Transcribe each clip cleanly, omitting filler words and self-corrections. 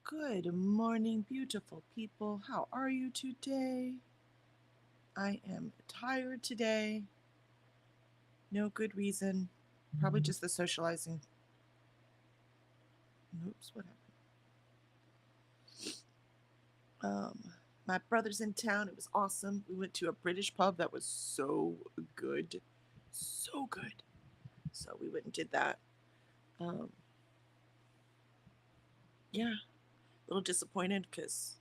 Good morning, beautiful people. How are you today? I am tired today. No good reason. Probably just the socializing. Oops, what happened? My brother's in town. It was awesome. We went to a British pub that was so good. So good. So we went and did that. Um, yeah, a little disappointed because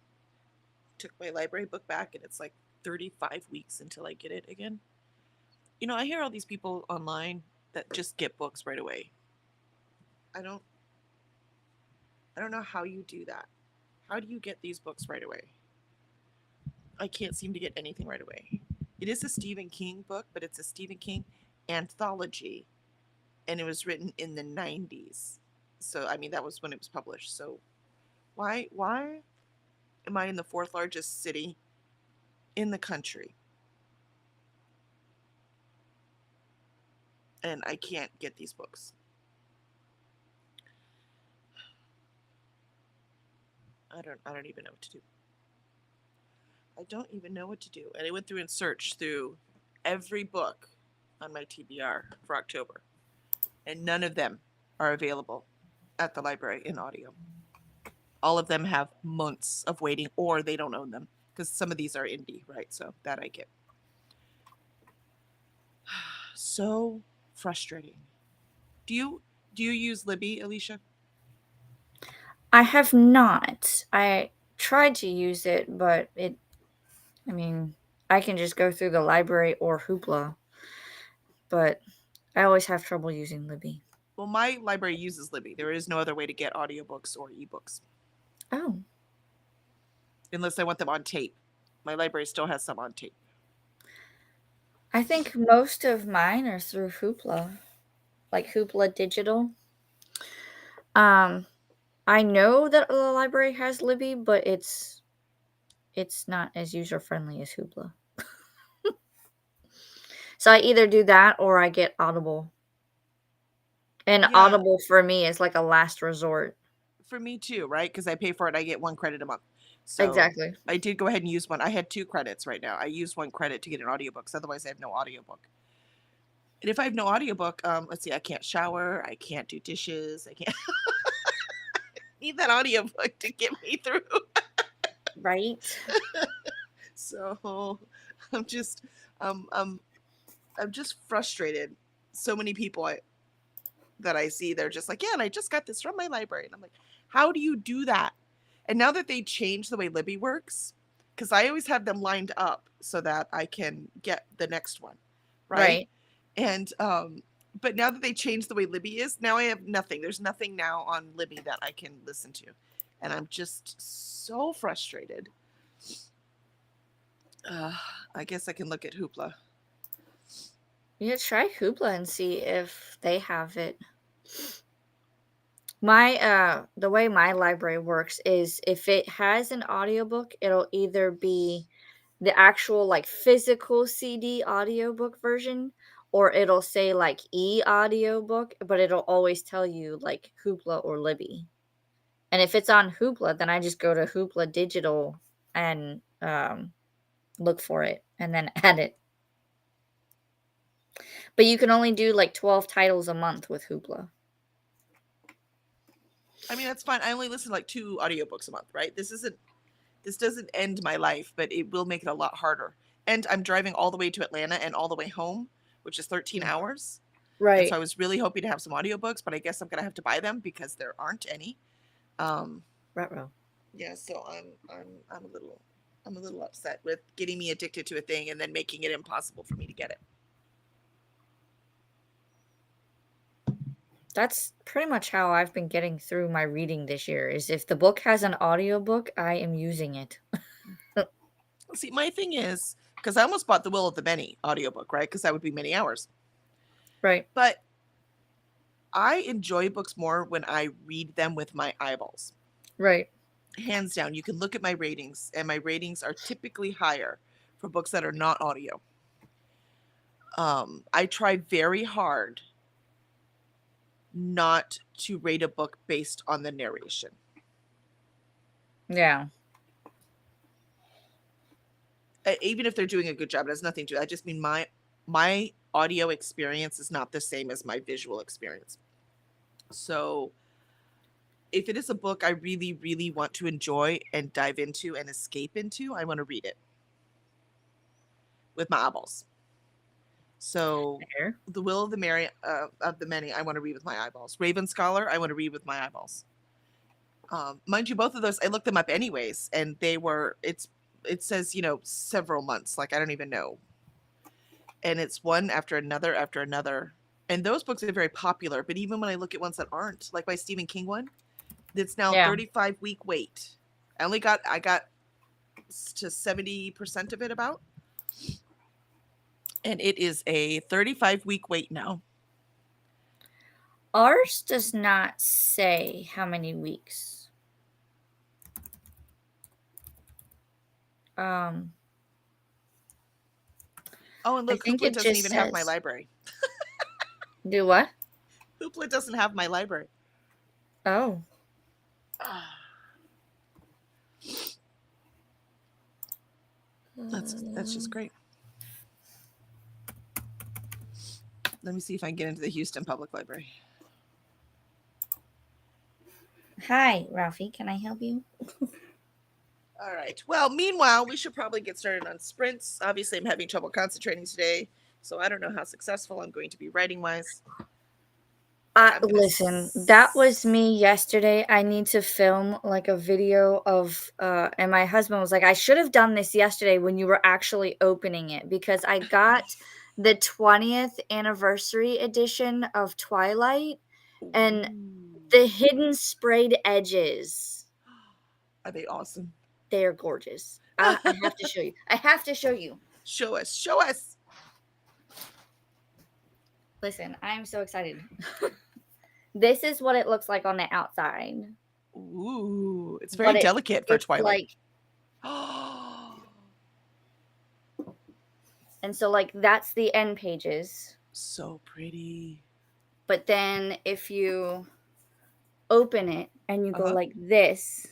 I took my library book back and it's like 35 weeks until I get it again. I hear all these people online that just get books right away. I don't I don't know how you do that. How do you get these books right away? I can't seem to get anything right away. It is a Stephen King book, but it's a Stephen King anthology and it was written in the 90s. So I mean that was when it was published. So why am I in the fourth largest city in the country and I can't get these books? I don't even know what to do. I don't even know what to do. And I went through and searched through every book on my TBR for October, and none of them are available at the library in audio. All of them have months of waiting, or they don't own them because some of these are indie, right? So that I get. So frustrating. Do you use Libby, Alicia? I have not. I tried to use it, but I mean, I can just go through the library or Hoopla, but I always have trouble using Libby. Well, my library uses Libby. There is no other way to get audiobooks or ebooks Oh, unless I want them on tape. My library still has some on tape. I think most of mine are through Hoopla, like Hoopla Digital. Um, I know that the library has Libby, but it's not as user friendly as Hoopla. So I either do that or I get Audible. And Yeah, Audible for me is like a last resort. for me too, right? Because I pay for it, I get 1 credit a month. So Exactly. I did go ahead and use one. I had 2 credits right now. I used 1 credit to get an audiobook. Otherwise, I have no audiobook. And if I have no audiobook, let's see, I can't shower, I can't do dishes, I can't need that audiobook to get me through. Right? So I'm just um um I'm just frustrated. So many people that I see, they're just like, yeah, and I just got this from my library. And I'm like, how do you do that? And now that they changed the way Libby works, because I always have them lined up so that I can get the next one, right? Right. And but now that they changed the way Libby is, now I have nothing. There's nothing now on Libby that I can listen to. And I'm just so frustrated. Uh, I guess I can look at Hoopla. Yeah, try Hoopla and see if they have it. The way my library works is if it has an audiobook, it'll either be the actual like physical CD audiobook version or it'll say like audiobook, but it'll always tell you like Hoopla or Libby. And if it's on Hoopla, then I just go to Hoopla Digital and look for it and then add it. But you can only do like 12 titles a month with Hoopla. I mean, that's fine. I only listen to like 2 audiobooks a month, right? This doesn't end my life, but it will make it a lot harder. And I'm driving all the way to Atlanta and all the way home, which is 13 hours. And so Right. I was really hoping to have some audiobooks, but I guess I'm gonna have to buy them because there aren't any. Um, Ruh-roh. yeah, so I'm a little upset with getting me addicted to a thing and then making it impossible for me to get it. That's pretty much how I've been getting through my reading this year is if the book has an audiobook, I am using it. See, my thing is because I almost bought the Will of the Many audiobook, right? Because that would be many hours. Right. But I enjoy books more when I read them with my eyeballs. Right. Hands down, you can look at my ratings, and my ratings are typically higher for books that are not audio. I try very hard not to rate a book based on the narration. Yeah. Even if they're doing a good job, it has nothing to. I just mean my audio experience is not the same as my visual experience. So if it is a book I really, really want to enjoy and dive into and escape into, I want to read it with my eyeballs. So Fair. The Will of the Many, I want to read with my eyeballs. Raven Scholar, I want to read with my eyeballs. Mind you, both of those I looked them up anyways, and it says several months, like I don't even know, and it's one after another after another. And those books are very popular, but even when I look at ones that aren't, like my Stephen King one, it's now Yeah. 35-week wait. I got to 70% of it about, and it is a 35-week wait now. Ours does not say how many weeks. Um, Oh, and I look, think Hoopla it doesn't just even have my says library. do what? Hoopla doesn't have my library. Oh, That's just great. Let me see if I can get into the Houston Public Library. Hi, Ralphie. Can I help you? All right. Well, meanwhile, we should probably get started on sprints. Obviously, I'm having trouble concentrating today, so I don't know how successful I'm going to be writing wise. Listen, that was me yesterday. I need to film like a video of and my husband was like, I should have done this yesterday when you were actually opening it because I got the 20th anniversary edition of Twilight and the hidden sprayed edges. Are they awesome? They are gorgeous. I have to show you. I have to show you. Show us. Show us. Listen, I am so excited. This is what it looks like on the outside. Ooh, it's very delicate for it's Twilight. And so like that's the end pages. So pretty. But then if you open it and you go like this.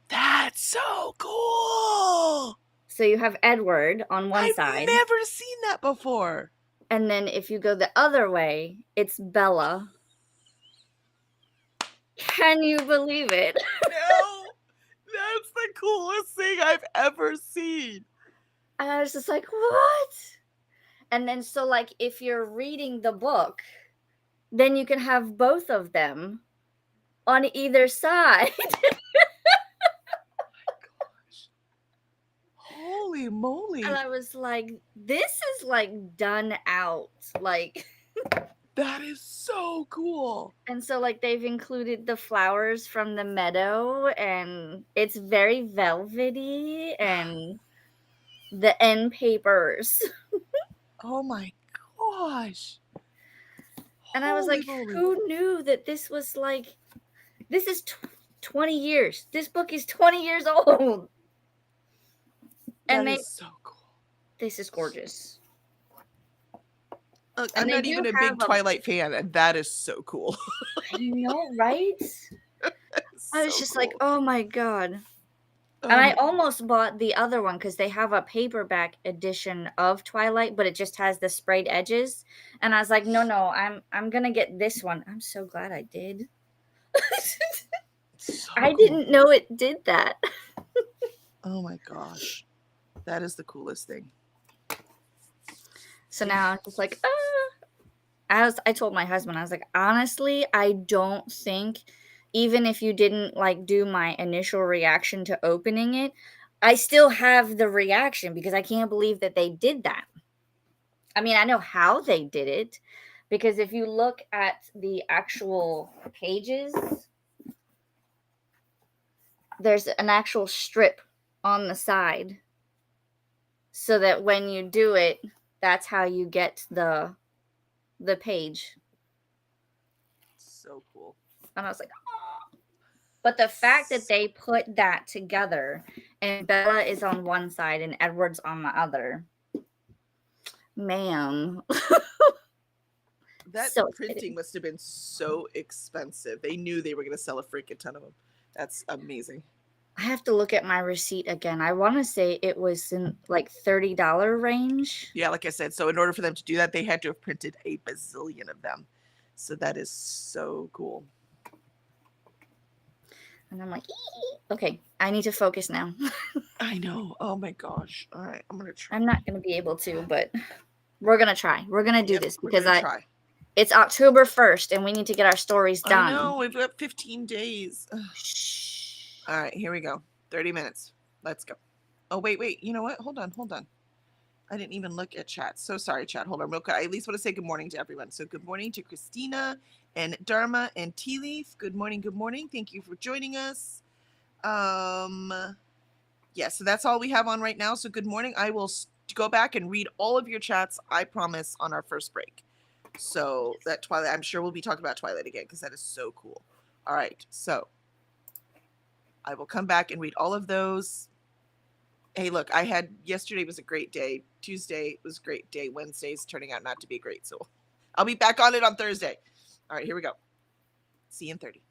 That's so cool. So you have Edward on one side. I've never seen that before. And then if you go the other way, it's Bella. Can you believe it? No, that's the coolest thing I've ever seen. And I was just like, what? And then so like if you're reading the book, then you can have both of them on either side. Holy moly. And I was like, this is like done out. Like that is so cool. And so like they've included the flowers from the meadow and it's very velvety and the end papers. Oh my gosh. And I was like, who knew that this was like, this is 20 years. This book is 20 years old. That is so cool. This is gorgeous. Look, I'm not even a big Twilight fan, and that is so cool. I know, right? I was just like, oh my God. And I almost bought the other one because they have a paperback edition of Twilight, but it just has the sprayed edges. And I was like, no, I'm gonna get this one. I'm so glad I did. I didn't know it did that. Oh my gosh. That is the coolest thing. So now I'm just like, I told my husband, I was like, honestly, I don't think, even if you didn't like do my initial reaction to opening it, I still have the reaction because I can't believe that they did that. I mean, I know how they did it because if you look at the actual pages, there's an actual strip on the side so that when you do it, that's how you get the page. So cool. And I was like, oh. But the fact that they put that together and Bella is on one side and Edward's on the other, man. That So printing excited. must have been so expensive. They knew they were going to sell a freaking ton of them. That's amazing. I have to look at my receipt again. I wanna say it was in, like, $30 range, Yeah, like I said, so in order for them to do that, they had to have printed a bazillion of them. So that is so cool. and I'm like, "Ee." Okay, I need to focus now. I know. Oh my gosh. All right, I'm gonna try. I'm not gonna be able to, but we're gonna try. We're gonna do Yep, this we're because gonna I try. it's October 1st, and we need to get our stories I done. know we've got 15 days. Ugh. Shh. All right, here we go. 30 minutes. Let's go. Oh wait. You know what? Hold on. I didn't even look at chat. So sorry, chat. Hold on, real quick. I at least want to say good morning to everyone. So good morning to Christina and Dharma and Tea Leaf. Good morning. Good morning. Thank you for joining us. Yeah, so that's all we have on right now. So good morning. I will go back and read all of your chats, I promise, on our first break. So that Twilight, I'm sure we'll be talking about Twilight again because that is so cool. All right, so I will come back and read all of those. Hey, look, I had yesterday was a great day. Tuesday was a great day. Wednesday's turning out not to be great. So I'll be back on it on Thursday. All right, here we go. See you in 30.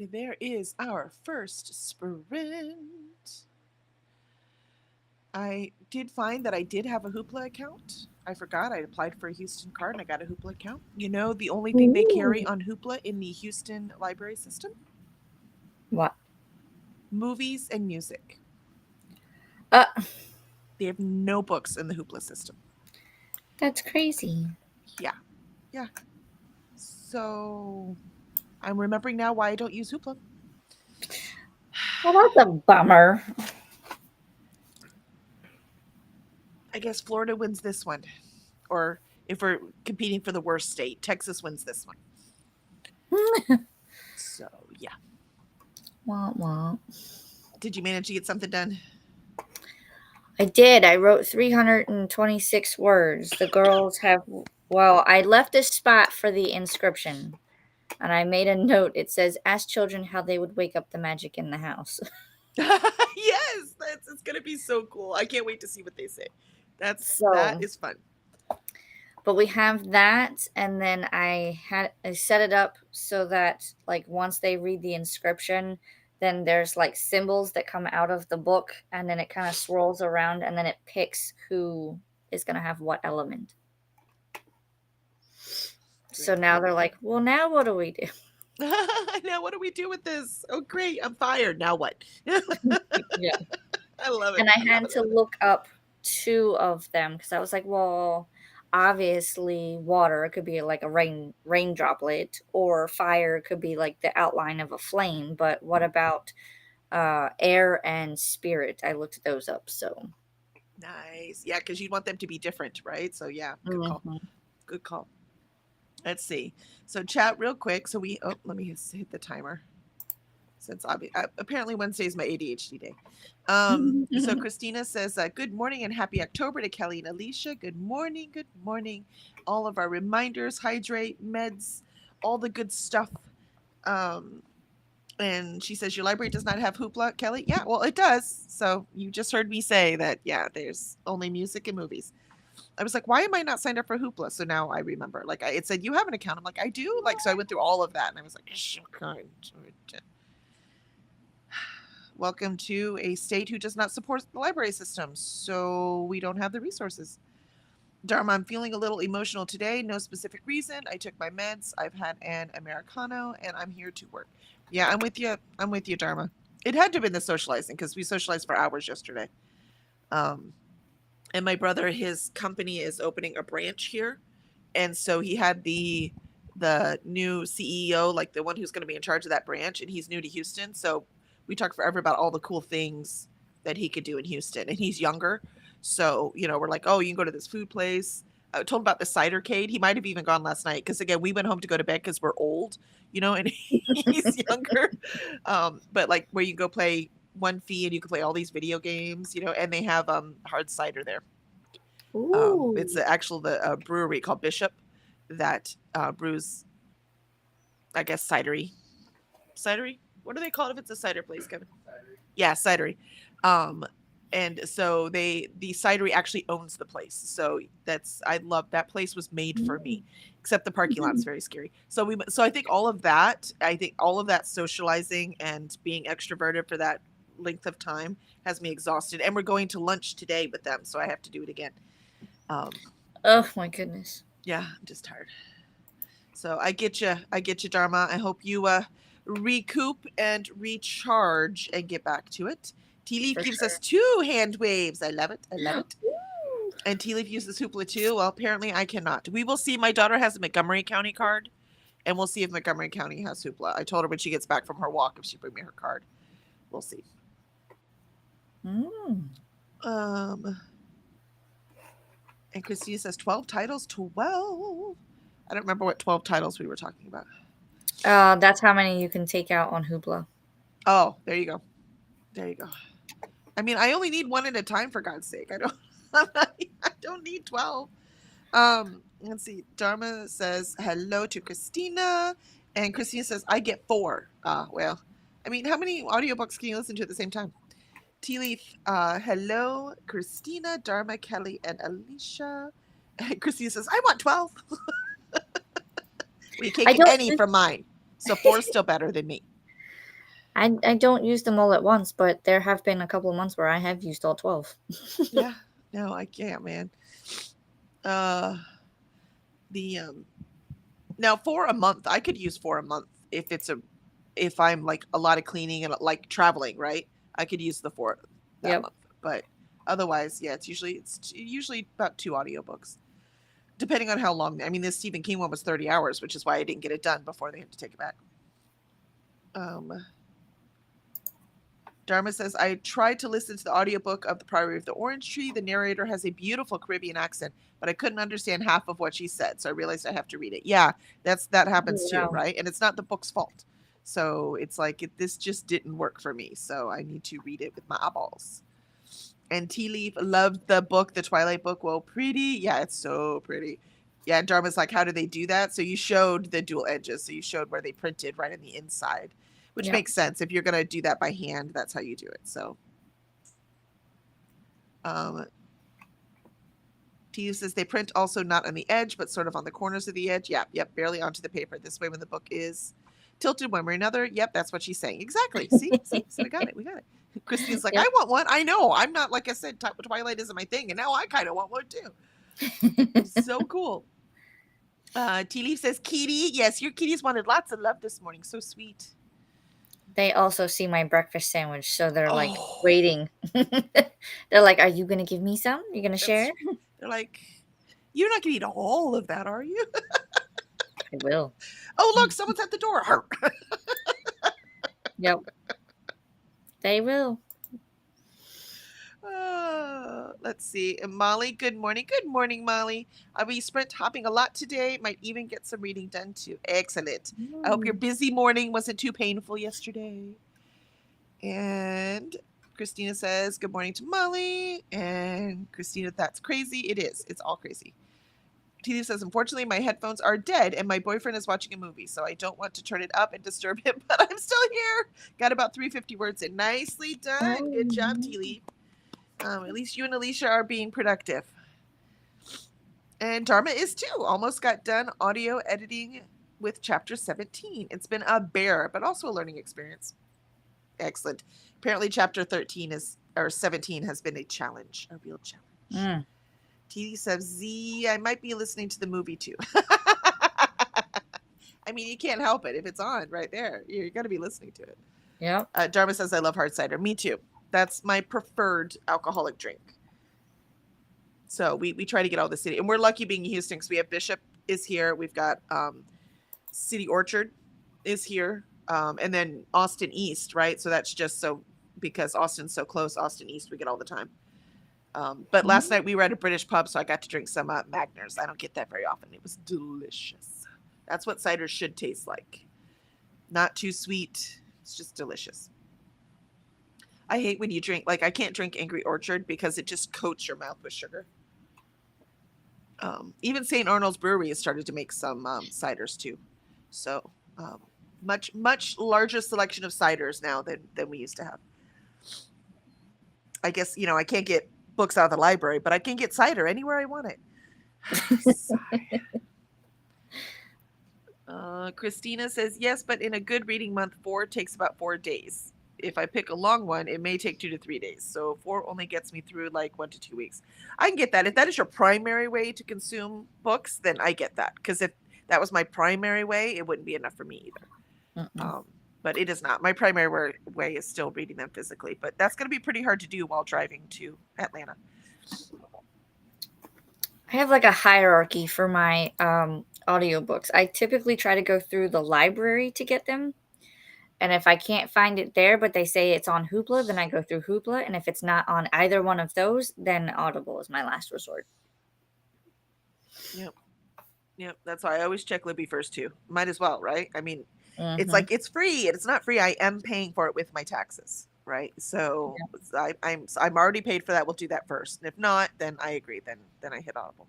And there is our first sprint. I did find that I did have a Hoopla account. I forgot I applied for a Houston card and I got a Hoopla account. You know, the only thing they carry Ooh. on Hoopla in the Houston library system? What? Movies and music. Uh, They have no books in the Hoopla system. that's crazy. Yeah. Yeah. So I'm remembering now why I don't use Hoopla. Well, that's a bummer. I guess Florida wins this one. Or if we're competing for the worst state, Texas wins this one. So, yeah. Wah, wah. Did you manage to get something done? I did. I wrote 326 words. The girls have, well, I left a spot for the inscription. And I made a note. It says, ask children how they would wake up the magic in the house. Yes, it's gonna be so cool. I can't wait to see what they say. That So, is fun. but we have that, and then I set it up so that like once they read the inscription, then there's like symbols that come out of the book, and then it kind of swirls around, and then it picks who is gonna have what element. So now they're like, well, now what do we do? Now what do we do with this? Oh, great! I'm fired. Now what? Yeah. I love it. And I had to look up two of them because I was like, well, obviously water could be like a rain droplet, or fire could be like the outline of a flame. But what about air and spirit? I looked those up. So Nice. Yeah, because you'd want them to be different, right? So yeah, good call. Mhm. Good call. Let's see. So chat real quick. So let me hit the timer. Since apparently Wednesday is my ADHD day. So Christina says, good morning and happy October to Kelly and Alicia. Good morning. Good morning. All of our reminders, hydrate, meds, all the good stuff. And she says, your library does not have Hoopla, Kelly? Yeah, well, it does. So you just heard me say that, yeah, there's only music and movies. I was like, why am I not signed up for Hoopla? So now I remember. Like, it said, you have an account. I'm like, I do? Like, so I went through all of that. And I was like, okay. Welcome to a state who does not support the library system. So we don't have the resources. Dharma, I'm feeling a little emotional today. No specific reason. I took my meds. I've had an Americano, and I'm here to work. Yeah, I'm with you. I'm with you, Dharma. It had to have been the socializing because we socialized for hours yesterday. And my brother, his company is opening a branch here, and so he had the new CEO, like the one who's going to be in charge of that branch, and he's new to Houston. So we talked forever about all the cool things that he could do in Houston, and he's younger. So, we're like, oh, you can go to this food place. I told him about the cidercade. He might have even gone last night because, again, we went home to go to bed because we're old, and he's younger. But like where you go play one fee and you can play all these video games, and they have hard cider there. It's the brewery called Bishop that brews, I guess, cidery. Cidery? What do they call it if it's a cider place, Kevin? Cidery. Yeah, cidery. And so the cidery actually owns the place. So I love that place was made for me, except the parking lot's very scary. So I think all of that, socializing and being extroverted for that length of time has me exhausted. And we're going to lunch today with them, so I have to do it again. Oh my goodness. Yeah, I'm just tired. So I get you, Dharma. I hope you recoup and recharge and get back to it. Tea Leaf gives us 2 hand waves. I love it. And Tea Leaf uses Hoopla too. Well, apparently I cannot. We will see. My daughter has a Montgomery County card, and we'll see if Montgomery County has Hoopla. I told her when she gets back from her walk if she bring me her card. We'll see. And Christina says 12 titles. 12. I don't remember what 12 titles we were talking about. That's how many you can take out on Hoopla. Oh, there you go. I mean, I only need 1 at a time, for God's sake. I don't need 12. Let's see. Dharma says hello to Christina, and Christina says I get 4. Well, I mean, how many audiobooks can you listen to at the same time? Tea Leaf, hello, Christina, Dharma, Kelly, and Alicia. And Christina says I want 12. Well, you can't get any from mine, so 4 is still better than me. I don't use them all at once, but there have been a couple of months where I have used all 12. Yeah. No, I can't, man. Uh, the Now for a month, I could use for a month if I'm like a lot of cleaning and like traveling, right? I could use the for that Yep. month. But otherwise, yeah, it's usually about 2 audiobooks, depending on how long. I mean, this Stephen King one was 30 hours, which is why I didn't get it done before they had to take it back. Dharma says, I tried to listen to the audiobook of The Priory of the Orange Tree. The narrator has a beautiful Caribbean accent, but I couldn't understand half of what she said, so I realized I have to read it. Yeah, that happens too, Wow. right? And it's not the book's fault. So it's like this just didn't work for me. So I need to read it with my eyeballs. And Tea Leaf loved the book, the Twilight book. Well, pretty. Yeah, it's so pretty. Yeah, and Dharma's like, how do they do that? So you showed the dual edges. So you showed where they printed right in the inside, which Yep. makes sense. If you're going to do that by hand, that's how you do it. So, Tea Leaf says they print also not on the edge, but sort of on the corners of the edge. Yep, barely onto the paper. This way, when the book is tilted one way or another. Yep, that's what she's saying. Exactly. See? So we got it. Christine's like, Yep. I want one. I know. I'm not, like I said, Twilight isn't my thing. And now I kind of want one too. So cool. Tea Leaf says, Kitty. Yes, your kitties wanted lots of love this morning. So sweet. They also see my breakfast sandwich, so they're like Oh, waiting. They're like, "Are you gonna give me some? You gonna share?" they're like, you're not going to eat all of that, are you? I will. Oh, look, someone's at the door. Yep. They will. Let's see. Molly, good morning. Good morning, Molly. I'll be sprint hopping a lot today. Might even get some reading done too. Excellent. I hope your busy morning wasn't too painful yesterday. And Christina says, good morning to Molly. And Christina, that's crazy. It is. It's all crazy. Tina says, unfortunately, my headphones are dead and my boyfriend is watching a movie, so I don't want to turn it up and disturb him, but I'm still here. Got about 350 words in. Nicely done. Good job, Teely. At least you and Alicia are being productive. And Dharma is too. Almost got done audio editing with chapter 17. It's been a bear, but also a learning experience. Excellent. Apparently, chapter 17 has been a challenge, a real challenge. TD says, Z, I might be listening to the movie too. I mean, you can't help it. If it's on right there, you're going to be listening to it. Yep. Dharma says, I love hard cider. Me too. That's my preferred alcoholic drink. So we try to get all the city. And we're lucky being in Houston because we have Bishop is here. We've got City Orchard is here. And then Austin East, right? So that's just so because Austin's so close. Austin East we get all the time. But last night we were at a British pub, so I got to drink some Magners. I don't get that very often. It was delicious. That's what cider should taste like. Not too sweet. It's just delicious. I hate when you drink, like I can't drink Angry Orchard because it just coats your mouth with sugar. Even St. Arnold's Brewery has started to make some ciders too. So much larger selection of ciders now than we used to have. I guess, I can't get books out of the library, but I can get cider anywhere I want it. Christina says, yes, but in a good reading month, 4 takes about 4 days. If I pick a long one, it may take 2 to 3 days. So 4 only gets me through like 1 to 2 weeks. I can get that. If that is your primary way to consume books, then I get that. Because if that was my primary way, it wouldn't be enough for me either. But it is not. My primary way is still reading them physically. But that's going to be pretty hard to do while driving to Atlanta. I have like a hierarchy for my audiobooks. I typically try to go through the library to get them. And if I can't find it there, but they say it's on Hoopla, then I go through Hoopla. And if it's not on either one of those, then Audible is my last resort. Yep. That's why I always check Libby first too. Might as well, right? I mean, it's like it's free and it's not free. I am paying for it with my taxes, right? So I'm already paid for that. We'll do that first. And if not, then I agree. Then I hit Audible.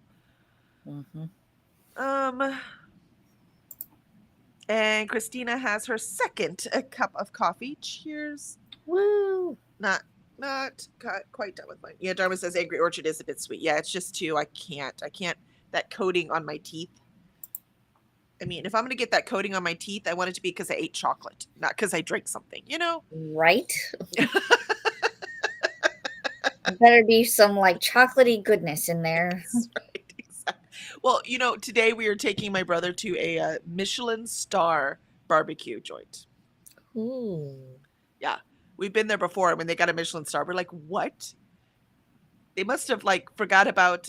And Christina has her second cup of coffee. Cheers. Woo! Not quite done with mine. Yeah, Dharma says Angry Orchard is a bit sweet. Yeah, it's just too. I can't. That coating on my teeth. I mean, if I'm gonna get that coating on my teeth, I want it to be because I ate chocolate, not because I drank something, you know? Right? Better be some like chocolatey goodness in there. That's right, exactly. Well, today we are taking my brother to a Michelin star barbecue joint. Ooh. Yeah, we've been there before. When they got a Michelin star, we're like, what? They must have like forgot about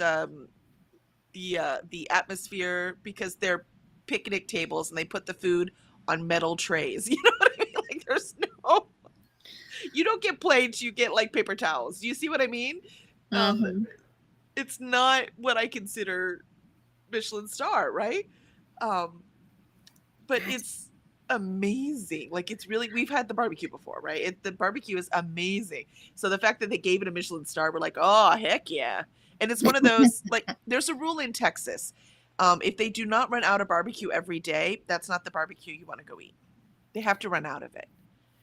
the atmosphere because they're picnic tables and they put the food on metal trays. You know what I mean? Like, you don't get plates, you get like paper towels. Do you see what I mean? Um, Mhm. it's not what I consider Michelin star, right? Um, but That's it's amazing. Like, it's really, we've had the barbecue before, right? The barbecue is amazing. So the fact that they gave it a Michelin star, we're like, oh heck yeah. And it's one of those, like, there's a rule in Texas. If they do not run out of barbecue every day, that's not the barbecue you want to go eat. They have to run out of it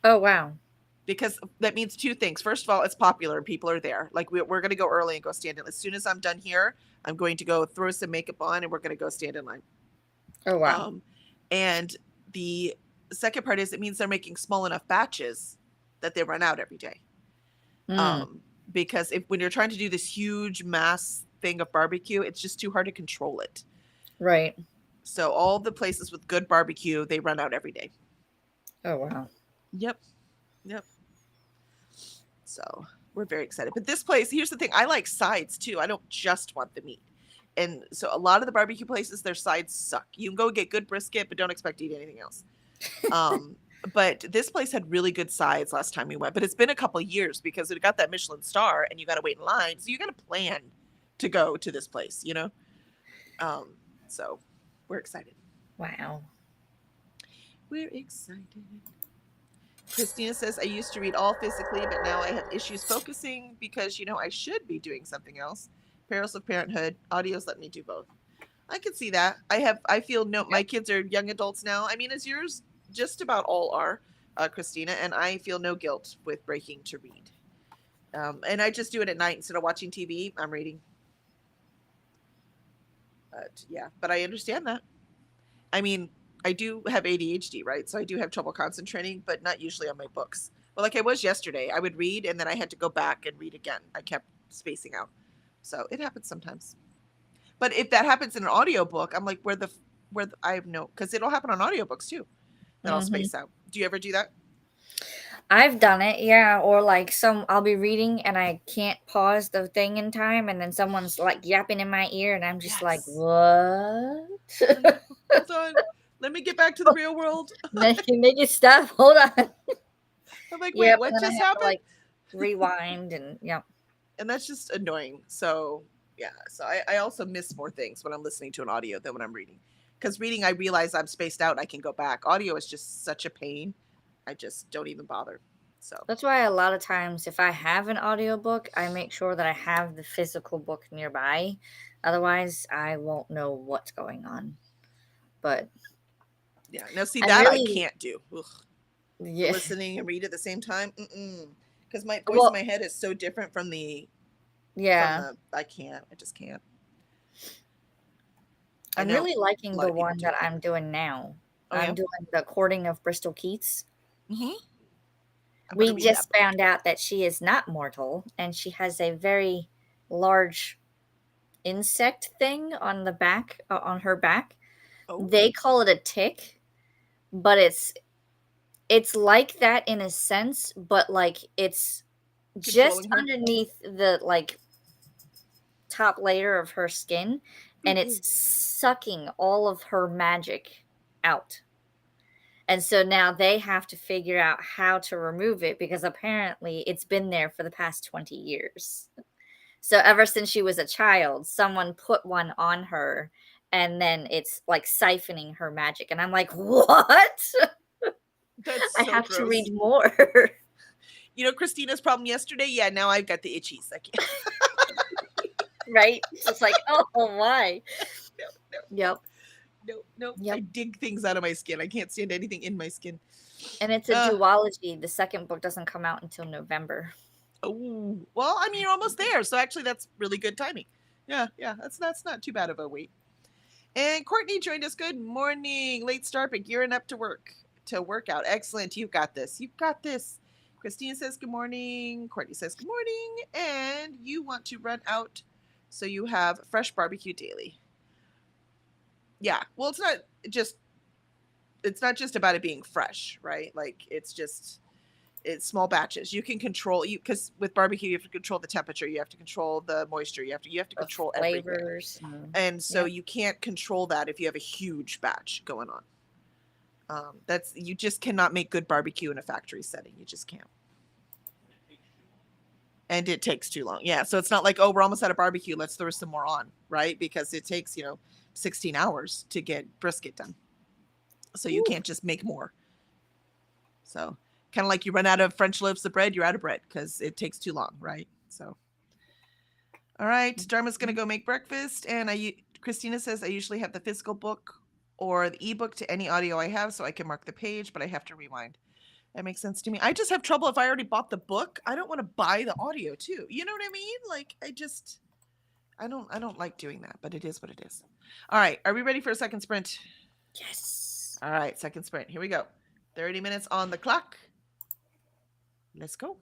Oh, wow. because that means two things. First of all, it's popular and people are there. Like, we're going to go early and go stand in. As soon as I'm done here, I'm going to go throw some makeup on and we're going to go stand in line. Oh, wow. And the second part is it means they're making small enough batches that they run out every day. Mm, Because when you're trying to do this huge mass thing of barbecue, it's just too hard to control it. right. So all the places with good barbecue, they run out every day. Oh, wow. Yep. Yep. So we're very excited. But this place, here's the thing, I like sides too. I don't just want the meat. And so a lot of the barbecue places, their sides suck. You can go get good brisket, but don't expect to eat anything else. Um, but this place had really good sides last time we went. But it's been a couple of years because it got that Michelin star and you got to wait in line. So you got to plan to go to this place, you know? So we're excited. Wow. We're excited. Christina says, I used to read all physically, but now I have issues focusing because, I should be doing something else. Perils of parenthood. Audios let me do both. I can see that. I feel no, my kids are young adults now. I mean, as yours just about all are, Christina, and I feel no guilt with breaking to read. And I just do it at night instead of watching TV. I'm reading. But yeah, but I understand that. I mean, I do have ADHD, right? So I do have trouble concentrating, but not usually on my books. Well, like I was yesterday, I would read and then I had to go back and read again. I kept spacing out. So it happens sometimes. But if that happens in an audiobook, I'm like, I have no, because it'll happen on audiobooks too, that I'll Hmm. space out. Do you ever do that? I've done it, yeah. Or like I'll be reading and I can't pause the thing in time, and then someone's like yapping in my ear, and I'm just like, Yes. what? I'm like, hold on. Let me get back to the real world. Make it stop. Hold on. I'm like, wait, Yep. what And then I just have to happened? like rewind and yep. And that's just annoying. So yeah, so I also miss more things when I'm listening to an audio than when I'm reading. Because reading, I realize I'm spaced out. I can go back. Audio is just such a pain. I just don't even bother. So That's why a lot of times if I have an audiobook, I make sure that I have the physical book nearby. Otherwise, I won't know what's going on. But yeah, now see I'm that I really can't do. Ugh. The yeah. listening and read at the same time. Because my voice in Well, my head is so different from the yeah. I can't. I just can't. I I'm know really a liking lot the of people one that do. I'm doing now. Oh yeah. I'm doing The Courting of Bristol Keats. Mm-hmm. I want to We read that just book. found out that she is not mortal and she has a very large insect thing on the back on her back. They Oh, call it a tick, but it's like that in a sense, but like it's just controlling her. underneath the like top layer of her skin, and Mm-mm. it's sucking all of her magic out. And so now they have to figure out how to remove it because apparently it's been there for the past 20 years. So ever since she was a child, someone put one on her and then it's like siphoning her magic. And I'm like, what? That's I so have to gross. read more. Christina's problem yesterday. Yeah, now I've got the itchies. I can't. Right? It's just like, oh, why? No, no, no, Yep. no, no. I Yep. dig things out of my skin. I can't stand anything in my skin. And it's a Uh duology. The second book doesn't come out until November. oh. Well, I mean, you're almost there. So actually, that's really good timing. Yeah, yeah. That's not too bad of a wait. And Courtney joined us. Good morning. Late start, but gearing up to work out. Excellent. You've got this. You've got this. Christina says good morning. Courtney says good morning. And you want to run out so you have fresh barbecue daily. Yeah. Well, it's not just about it being fresh, right? Like it's small batches. You can control you because with barbecue you have to control the temperature, you have to control the moisture, you have to The control everything. flavors. And so Yeah. you can't control that if you have a huge batch going on. That's you just cannot make good barbecue in a factory setting. You just can't. And it takes too long. Yeah. So it's not like, oh, we're almost out of barbecue. Let's throw some more on, right? Because it takes, 16 hours to get brisket done. So you Ooh. can't just make more. So kind of like you run out of French loaves of bread, you're out of bread because it takes too long, right? So, all right, Dharma's gonna go make breakfast, and Christina says I usually have the physical book or the ebook to any audio I have, so I can mark the page, but I have to rewind. That makes sense to me. I just have trouble if I already bought the book. I don't want to buy the audio too. You know what I mean? Like I don't like doing that, but it is what it is. All right, are we ready for a second sprint? Yes. All right, second sprint. Here we go. 30 minutes on the clock. Let's go.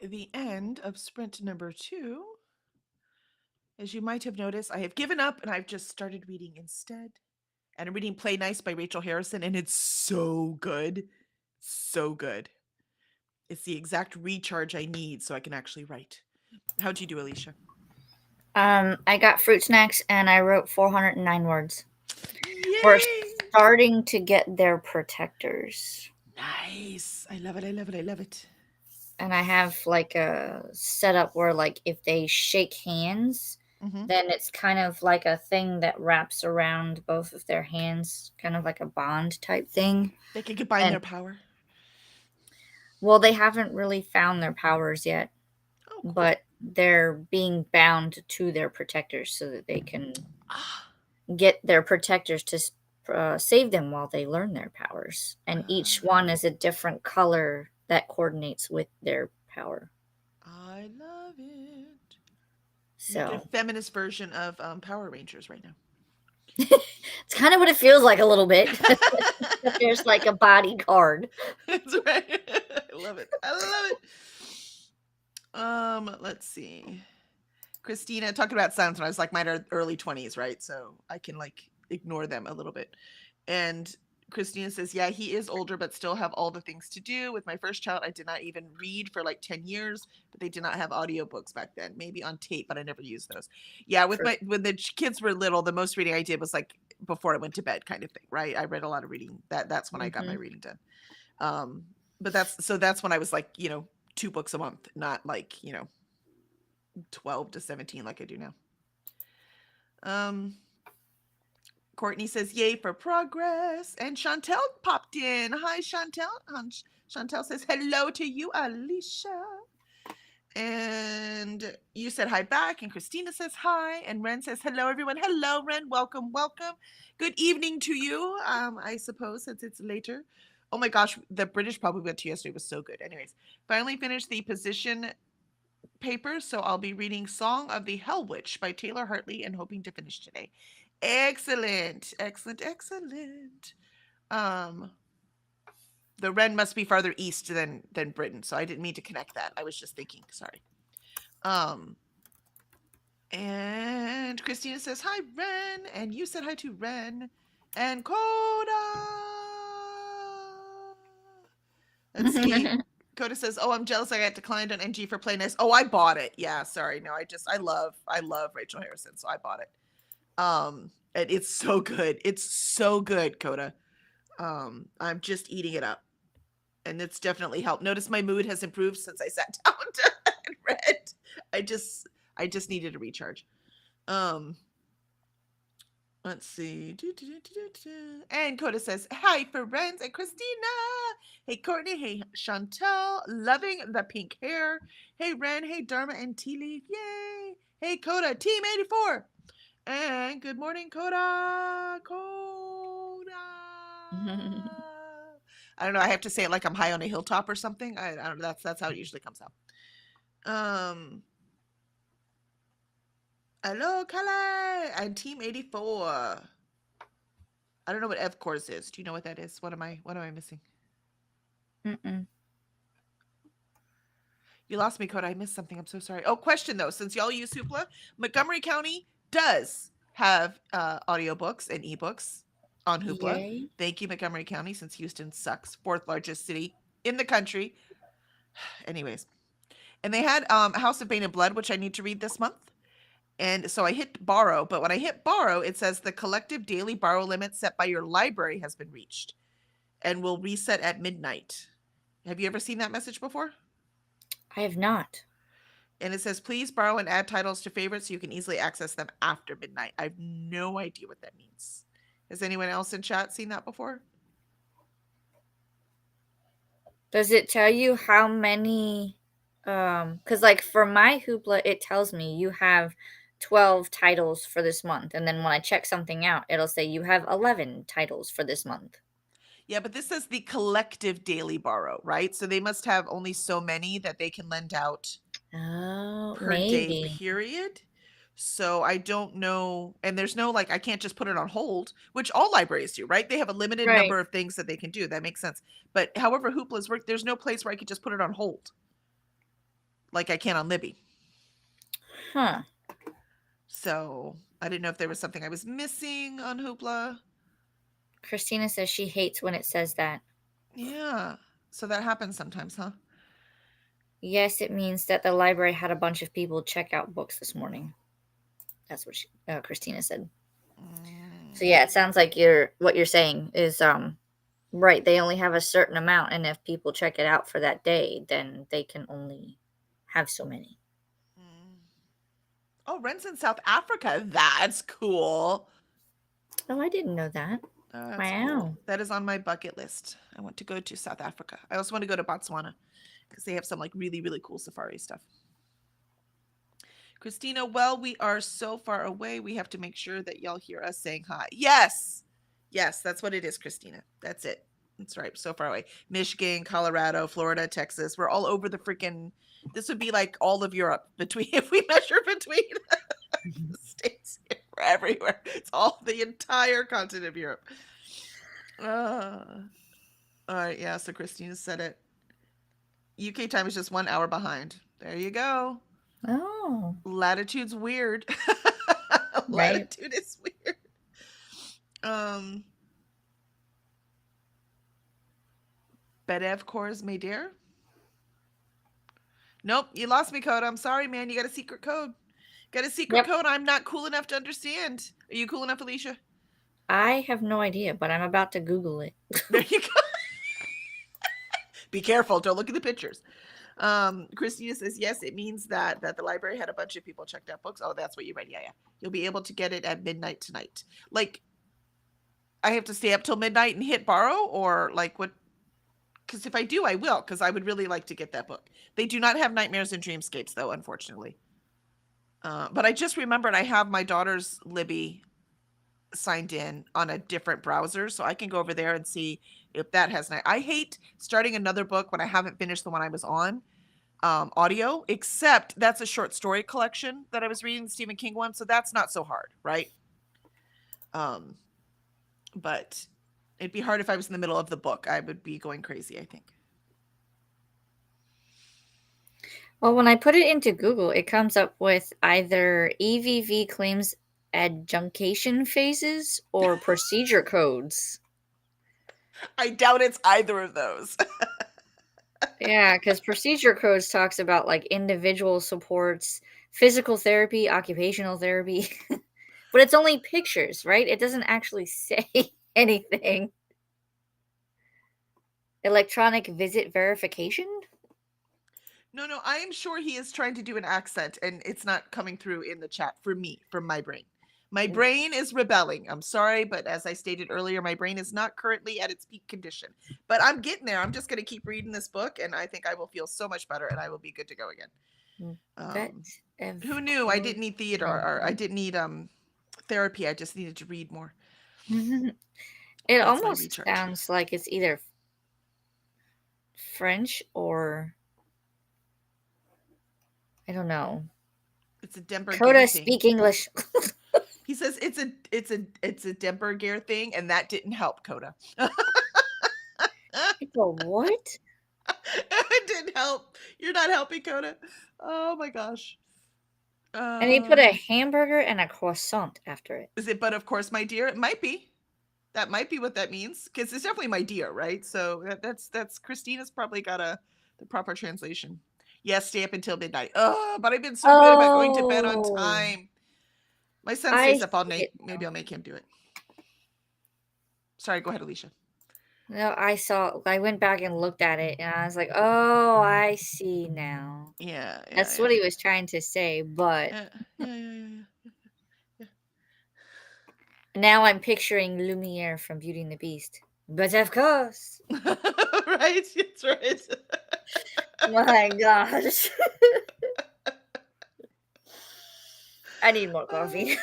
the end of sprint number 2. As you might have noticed, I have given up and I've just started reading instead. And I'm reading Play Nice by Rachel Harrison, and it's so good. So good. It's the exact recharge I need so I can actually write. How'd you do, Alicia? I got fruit snacks and I wrote 409 words. Yay! We're starting to get their protectors. Nice. I love it. I love it. I love it. And I have like a setup where like if they shake hands, then it's kind of like a thing that wraps around both of their hands, kind of like a bond type thing. They can combine their power. Well, they haven't really found their powers yet. Oh, cool. But they're being bound to their protectors so that they can get their protectors to save them while they learn their powers. And each one is a different color that coordinates with their power. I love it. So you get a feminist version of Power Rangers right now. It's kind of what it feels like a little bit. There's like a bodyguard. That's right. I love it. I love it. Let's see. Christina, talking about sons when I was like mine are early 20s, right? So I can like ignore them a little bit. And Christina says, yeah, he is older, but still have all the things to do. With my first child, I did not even read for like 10 years, but they did not have audiobooks back then, maybe on tape, but I never used those. Yeah. When the kids were little, the most reading I did was like before I went to bed kind of thing. Right. I read a lot of reading that's when I got my reading done. But that's when I was like, 2 books a month, not like, 12 to 17 like I do now. Courtney says, yay for progress. And Chantel popped in. Hi, Chantel. Chantel says, hello to you, Alicia. And you said hi back. And Christina says hi. And Ren says, hello, everyone. Hello, Ren. Welcome, welcome. Good evening to you, I suppose, since it's later. Oh, my gosh. The British pub we went to yesterday was so good. Anyways, finally finished the position papers, so I'll be reading Song of the Hell Witch by Taylor Hartley and hoping to finish today. Excellent. The Ren must be farther east than Britain, so I didn't mean to connect that. I was just thinking. Sorry. And Christina says hi, Ren, and you said hi to Ren and Coda. Let's see. Coda says, "Oh, I'm jealous. I got declined on NG for Play Nice. Oh, I bought it. Yeah, sorry. No, I love Rachel Harrison, so I bought it. And it's so good. It's so good, Coda. I'm just eating it up, and it's definitely helped. Notice my mood has improved since I sat down and read. I just needed a recharge. Let's see. And Coda says, hi, friends and Christina. Hey, Courtney. Hey, Chantel. Loving the pink hair. Hey, Ren. Hey, Dharma and Tea Leaf. Yay. Hey, Coda. Team 84. And good morning, Coda. I don't know. I have to say it like I'm high on a hilltop or something. I don't know. That's how it usually comes out. Hello, Kale. I'm Team 84. I don't know what F course is. Do you know what that is? What am I missing? You lost me, Coda. I missed something. I'm so sorry. Oh, question though. Since y'all use Hoopla, Montgomery County does have audiobooks and ebooks on Hoopla. Yay. Thank you, Montgomery County, since Houston sucks. 4th largest city in the country. Anyways. And they had House of Bane and Blood, which I need to read this month. And so I hit borrow, but when I hit borrow, it says the collective daily borrow limit set by your library has been reached and will reset at midnight. Have you ever seen that message before? I have not. And it says, please borrow and add titles to favorites so you can easily access them after midnight. I have no idea what that means. Has anyone else in chat seen that before? Does it tell you how many? Because like for my Hoopla, it tells me you have 12 titles for this month. And then when I check something out, it'll say you have 11 titles for this month. Yeah, but this says the collective daily borrow, right? So they must have only so many that they can lend out per day period. So I don't know. And there's no, like, I can't just put it on hold, which all libraries do, right? They have a limited number of things that they can do. That makes sense. But however Hoopla's work, there's no place where I could just put it on hold. like I can on Libby. Huh. So I didn't know if there was something I was missing on Hoopla. Christina says she hates when it says that. Yeah. So that happens sometimes, huh? Yes, it means that the library had a bunch of people check out books this morning. That's what Christina said. So yeah, it sounds like what you're saying is right. They only have a certain amount, and if people check it out for that day, then they can only have so many. Oh, Ren's in South Africa. That's cool. Oh, I didn't know that. That's Wow. cool. That is on my bucket list. I want to go to South Africa. I also want to go to Botswana because they have some like really, really cool safari stuff. Christina, well, we are so far away. We have to make sure that y'all hear us saying hi. Yes. Yes, that's what it is, Christina. That's it. That's right. So far away. Michigan, Colorado, Florida, Texas. We're all over the freaking. This would be like all of Europe between if we measure between the states. We're everywhere. It's all the entire continent of Europe. All right. Yeah. So Christina said it. UK time is just 1 hour behind. There you go. Oh. Latitude's weird. Right. Latitude is weird. Bedev Kors Medir. Nope, you lost me, Coda. I'm sorry, man. You got a secret code. Got a secret code I'm not cool enough to understand. Are you cool enough, Alicia? I have no idea, but I'm about to Google it. There you go. Be careful. Don't look at the pictures. Christina says, yes, it means that the library had a bunch of people checked out books. Oh, that's what you read. Yeah, yeah. You'll be able to get it at midnight tonight. Like, I have to stay up till midnight and hit borrow, or like what? Because if I do, I will, because I would really like to get that book. They do not have Nightmares and Dreamscapes, though, unfortunately. But I just remembered I have my daughter's Libby signed in on a different browser, so I can go over there and see if that has night. I hate starting another book when I haven't finished the one I was on audio, except that's a short story collection that I was reading, the Stephen King one, so that's not so hard, right? But it'd be hard if I was in the middle of the book. I would be going crazy, I think. Well, when I put it into Google, it comes up with either EVV claims adjunction phases or procedure codes. I doubt it's either of those. Yeah, because procedure codes talks about like individual supports, physical therapy, occupational therapy. But it's only pictures, right? It doesn't actually say anything. Electronic visit verification? No, I am sure he is trying to do an accent and it's not coming through in the chat for me, from my brain. My brain is rebelling. I'm sorry, but as I stated earlier, my brain is not currently at its peak condition. But I'm getting there. I'm just going to keep reading this book, and I think I will feel so much better, and I will be good to go again. Who knew I didn't need theater, or I didn't need therapy. I just needed to read more. It That's my almost recharge. sounds like it's either French or I don't know. It's a Demper Coda Gear thing. speak English. He says it's a Demper Gear thing, and that didn't help, Coda. People, what? It didn't help. You're not helping, Coda. Oh my gosh. And he put a hamburger and a croissant after it. Is it? But of course, my dear, it might be. That might be what that means, because it's definitely my dear, right? So that's Christina's probably got the proper translation. Yes, stay up until midnight. Oh, but I've been so good about going to bed on time. My son stays up all night. Maybe I'll make him do it. Sorry, go ahead, Alicia. No, I went back and looked at it, and I was like, oh, I see now. Yeah. That's what he was trying to say, but Yeah. now I'm picturing Lumiere from Beauty and the Beast. But of course. Right? That's right. My gosh. I need more coffee.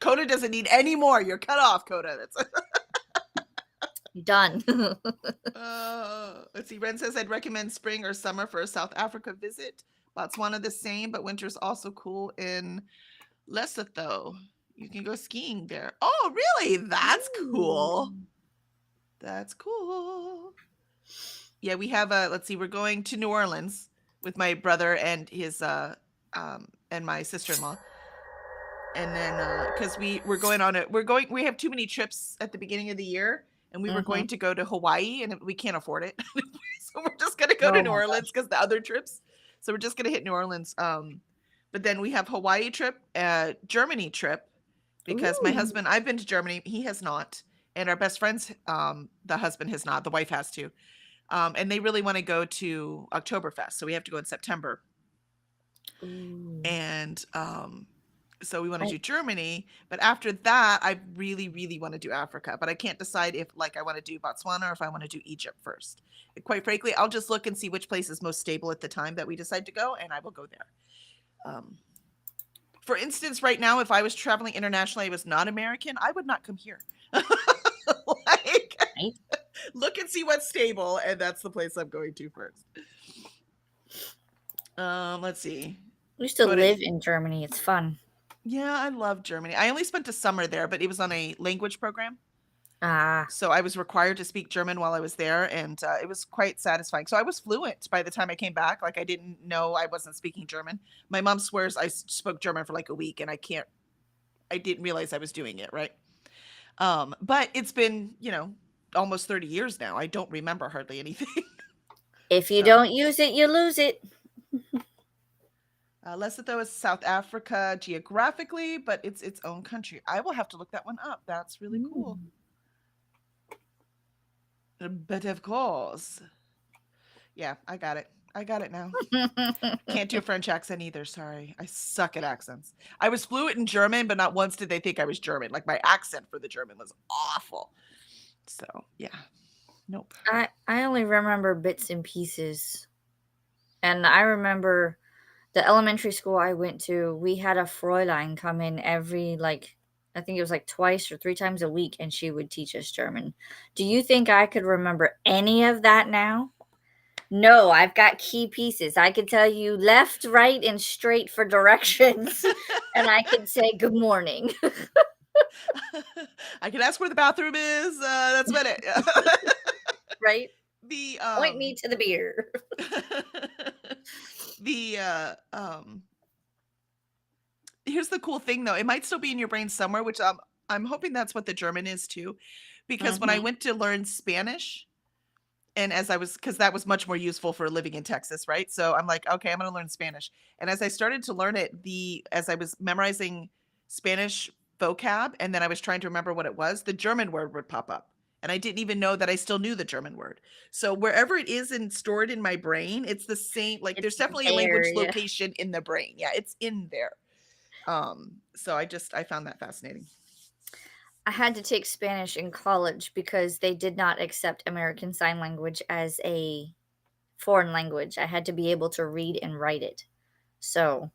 Coda doesn't need any more. You're cut off, Coda. That's Done. Let's see. Ren says I'd recommend spring or summer for a South Africa visit. Botswana the same, but winter's also cool in Lesotho. You can go skiing there. Oh, really? That's cool. That's cool. Yeah, we have let's see, we're going to New Orleans with my brother and his and my sister-in-law. And then because we're going on it, we have too many trips at the beginning of the year, and we were Mhm. going to go to Hawaii, and we can't afford it. So we're just gonna go to Oh New my Orleans gosh. because the other trips. So we're just gonna hit New Orleans. But then we have Hawaii trip, Germany trip, because my Ooh. husband, I've been to Germany, he has not, and our best friends, the husband has not, the wife has to, and they really want to go to Oktoberfest, so we have to go in September, Ooh. and so we want to I do Germany, but after that, I really, really want to do Africa, but I can't decide if like I want to do Botswana or if I want to do Egypt first. Quite frankly, I'll just look and see which place is most stable at the time that we decide to go, and I will go there. Um, for instance, right now, if I was traveling internationally, I was not American, I would not come here. Like, right? look and see what's stable, and that's the place I'm going to first. Let's see. I used to Go to live in Germany. It's fun. Yeah, I love Germany. I only spent a summer there, but it was on a language program. Ah. So I was required to speak German while I was there, and it was quite satisfying. So I was fluent by the time I came back. Like I didn't know I wasn't speaking German. My mom swears I spoke German for like a week, and I didn't realize I was doing it right. But it's been, almost 30 years now. I don't remember hardly anything. If you So don't use it, you lose it. Lesotho is South Africa geographically, but it's its own country. I will have to look that one up. That's really cool. Mm. But of course. Yeah, I got it. I got it now. Can't do a French accent either. Sorry. I suck at accents. I was fluent in German, but not once did they think I was German. Like my accent for the German was awful. So, yeah. Nope. I only remember bits and pieces. And I remember the elementary school I went to, we had a Fräulein come in every like I think it was like twice or three times a week, and she would teach us German. Do you think I could remember any of that now? No, I've got key pieces. I could tell you left, right, and straight for directions, and I could say good morning. I can ask where the bathroom is. That's about it. Right? the Point me to the beer. the here's the cool thing though. It might still be in your brain somewhere, which I'm hoping that's what the German is too. Because when I Mhm. went to learn Spanish, and as I was, because that was much more useful for living in Texas, right? So I'm like, okay, I'm going to learn Spanish. And as I started to learn it, as I was memorizing Spanish vocab, and then I was trying to remember what it was, the German word would pop up. And I didn't even know that I still knew the German word. So wherever it is and stored in my brain, it's the same. Like It's there's definitely a there, language yeah. location in the brain. Yeah, it's in there. So I found that fascinating. I had to take Spanish in college because they did not accept American Sign Language as a foreign language. I had to be able to read and write it. So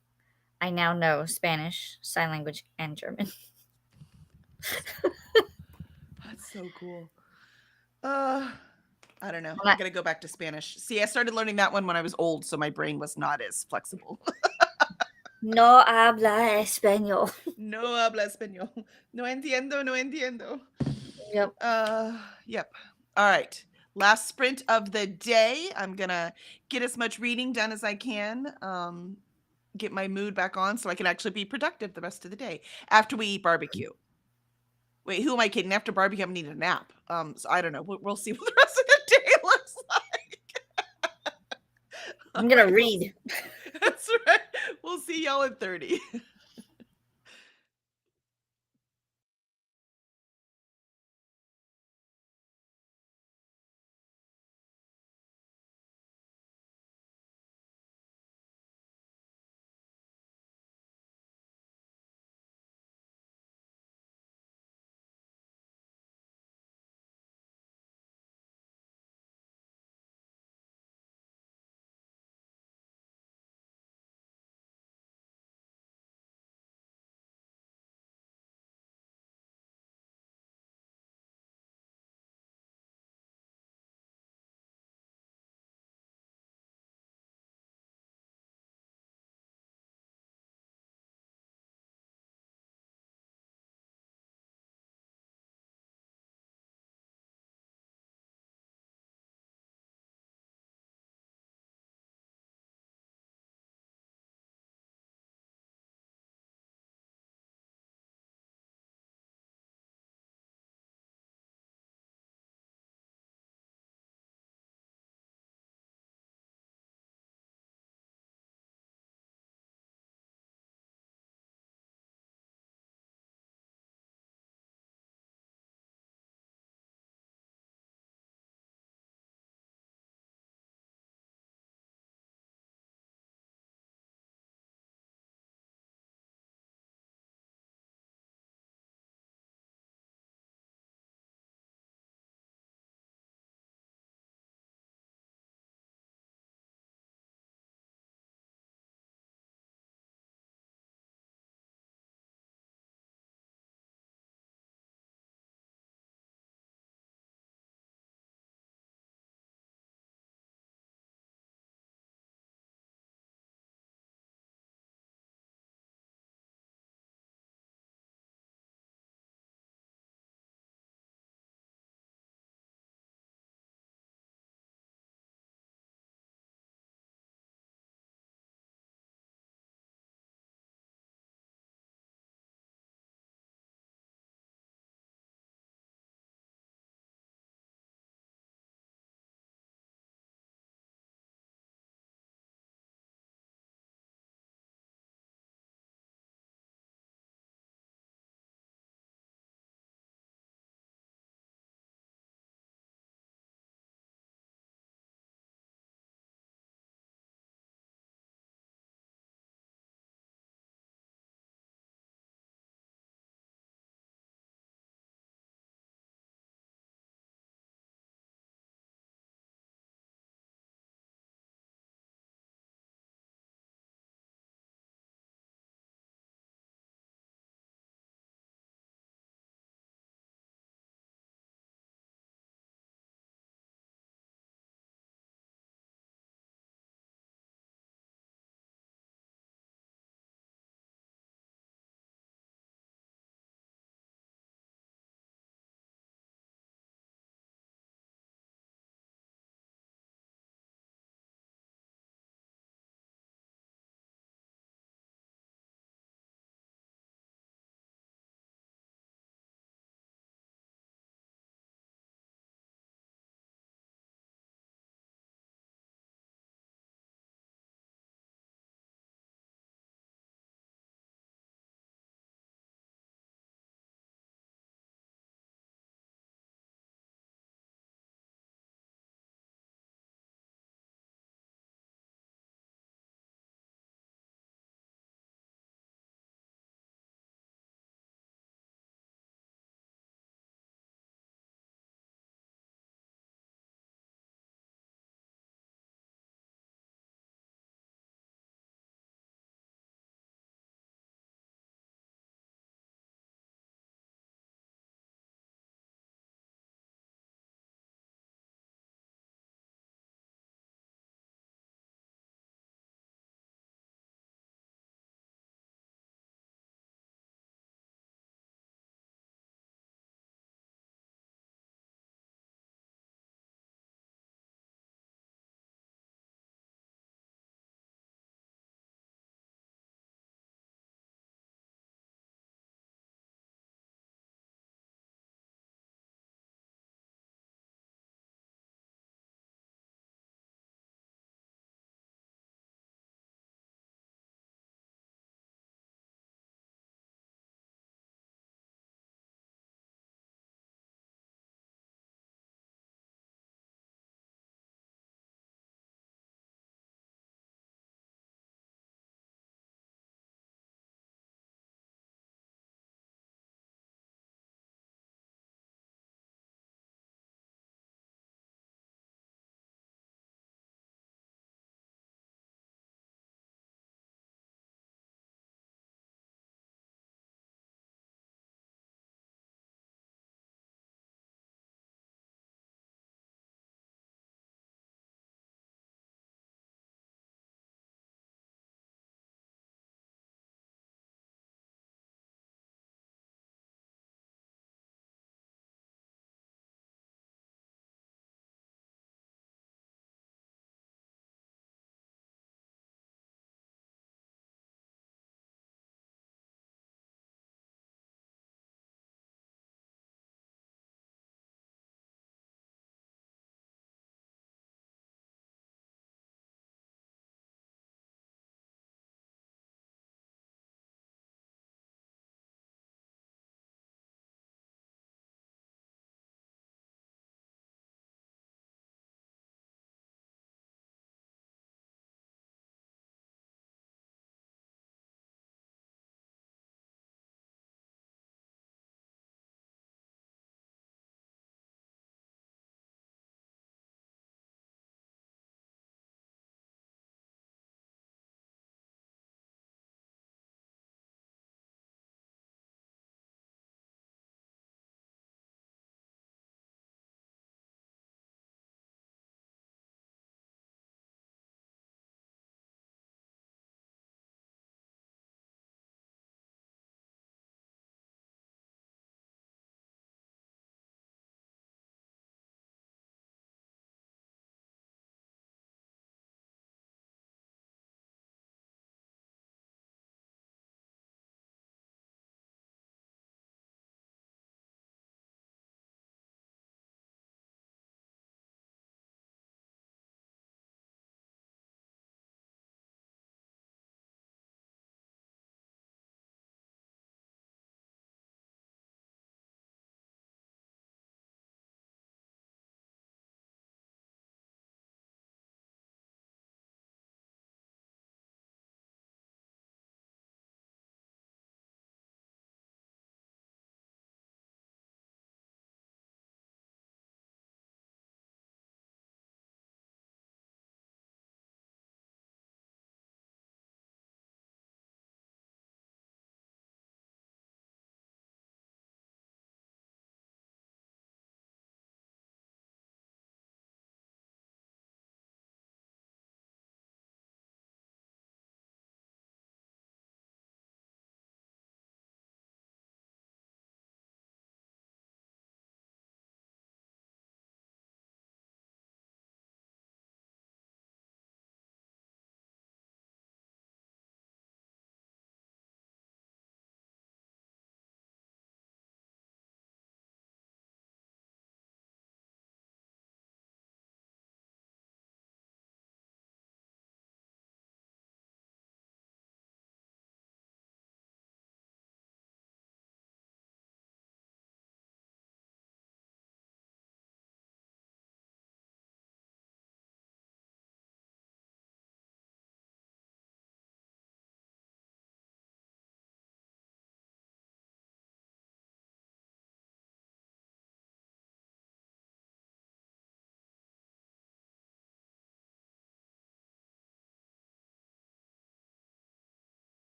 I now know Spanish, sign language, and German. That's so cool. Uh, I don't know. And I gotta go back to Spanish. See, I started learning that one when I was old, so my brain was not as flexible. no habla español. No habla español. No entiendo, no entiendo. Yep. Yep. All right. Last sprint of the day. I'm gonna get as much reading done as I can. Get my mood back on so I can actually be productive the rest of the day after we eat barbecue. Wait, who am I kidding? After barbecue, I'm needing a nap. So I don't know. We'll see what the rest of the day looks like. All I'm gonna right. read. That's right. We'll see y'all in 30.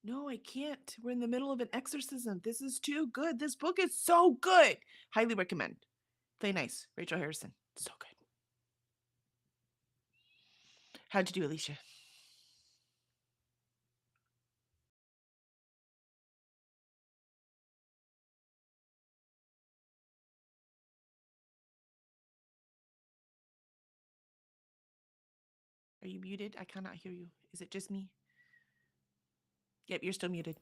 No, I can't. We're in the middle of an exorcism. This is too good. This book is so good. Highly recommend. Play Nice, Rachel Harrison. So good. How'd you do, Alicia? Are you muted? I cannot hear you. Is it just me? Yep, you're still muted.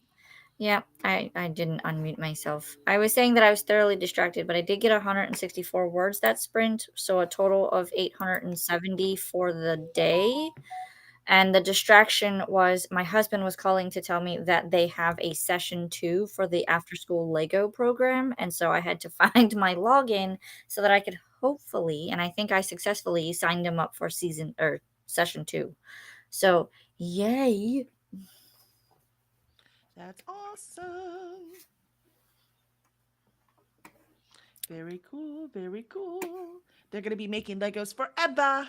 Yeah, I didn't unmute myself. I was saying that I was thoroughly distracted, but I did get 164 words that sprint, so a total of 870 for the day. And the distraction was my husband was calling to tell me that they have a session 2 for the after school Lego program, and so I had to find my login so that I could hopefully, and I think I successfully signed him up for season or session 2. So, yay. That's awesome. Very cool. Very cool. They're going to be making Legos forever.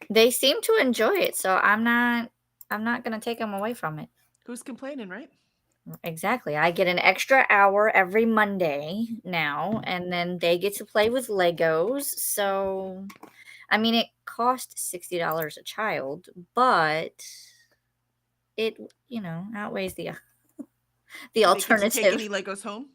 They seem to enjoy it, so I'm not going to take them away from it. Who's complaining, right? Exactly. I get an extra hour every Monday now, and then they get to play with Legos. So, I mean, it costs $60 a child, but it, outweighs the Do they get to take alternative. any Legos home?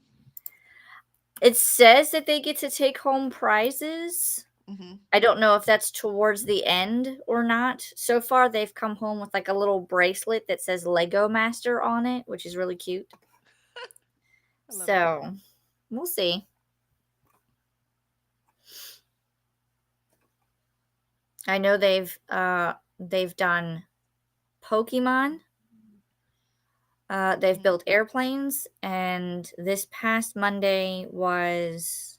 It says that they get to take home prizes. Mm-hmm. I don't know if that's towards the end or not. So far, they've come home with like a little bracelet that says Lego Master on it, which is really cute. So, we'll see. I know they've done Pokemon. They've built airplanes, and this past Monday was,